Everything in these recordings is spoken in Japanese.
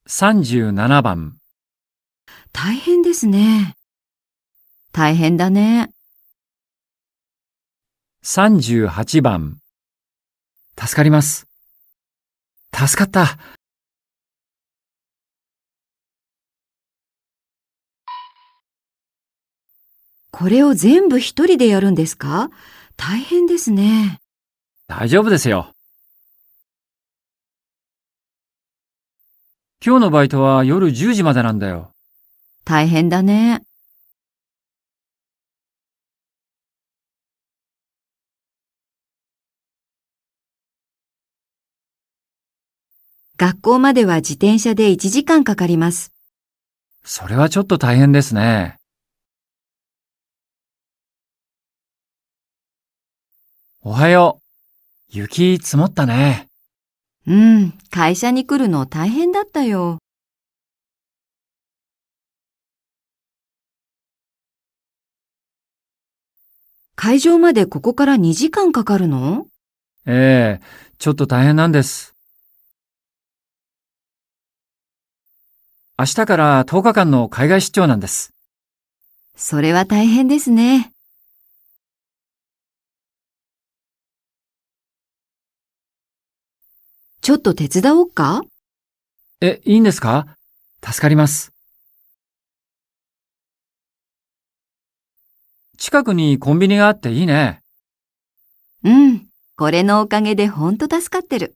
37番。大変ですね。大変だね。38番。助かります。助かった。これを全部一人でやるんですか？大変ですね。大丈夫ですよ。今日のバイトは夜10時までなんだよ。大変だね。学校までは自転車で1時間かかります。それはちょっと大変ですね。おはよう。雪積もったね。うん、会社に来るの大変だったよ。会場までここから2時間かかるの？ええ、ちょっと大変なんです。明日から10日間の海外出張なんです。それは大変ですね。ちょっと手伝おうか？いいんですか？助かります。近くにコンビニがあっていいね。うん、これのおかげでほんと助かってる。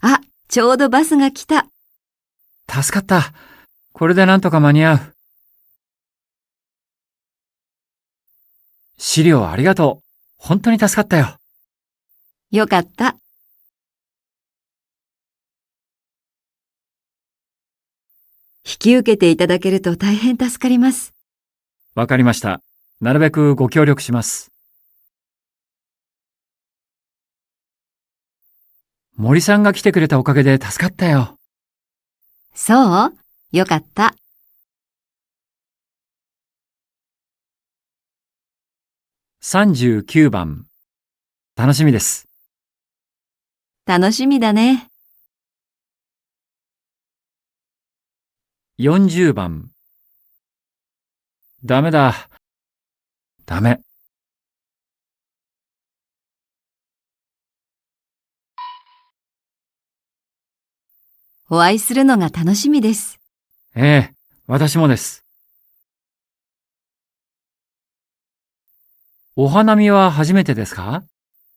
あ、ちょうどバスが来た。助かった。これでなんとか間に合う。資料ありがとう。本当に助かったよ。よかった。引き受けていただけると大変助かります。わかりました。なるべくご協力します。森さんが来てくれたおかげで助かったよ。そう？よかった。39番。楽しみです。楽しみだね。40番。ダメだ。ダメ。お会いするのが楽しみです。ええ、私もです。お花見は初めてですか？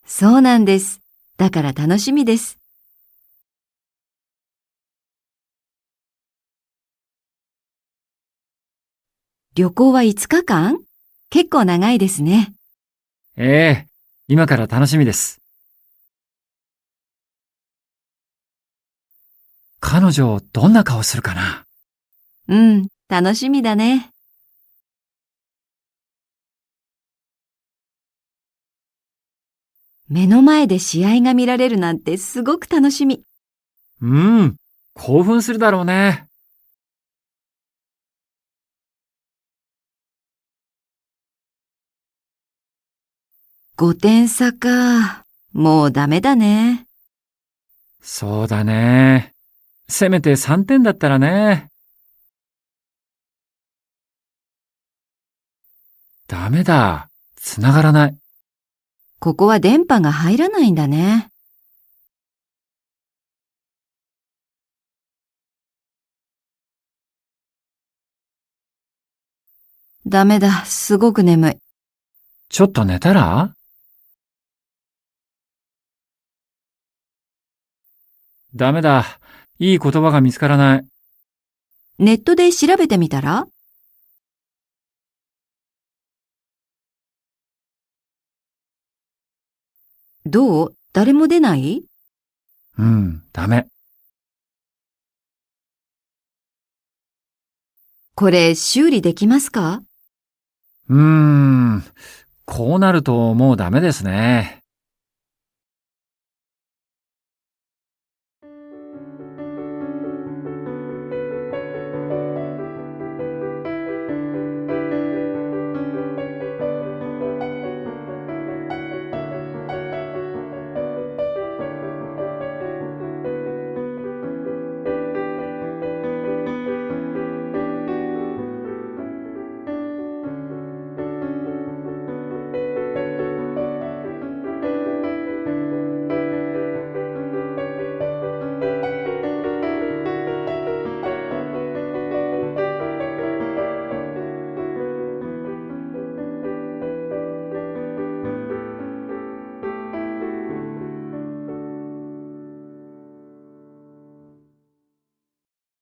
そうなんです。だから楽しみです。旅行は5日間？結構長いですね。ええ、今から楽しみです。彼女、どんな顔するかな？うん、楽しみだね。目の前で試合が見られるなんてすごく楽しみ。うん、興奮するだろうね。5点差か。もうダメだね。そうだね。せめて3点だったらね。ダメだ。つながらない。ここは電波が入らないんだね。ダメだ、すごく眠い。ちょっと寝たら？ダメだ。いい言葉が見つからない。ネットで調べてみたら？どう？誰も出ない？うん、ダメ。これ修理できますか？うーん、こうなるともうダメですね。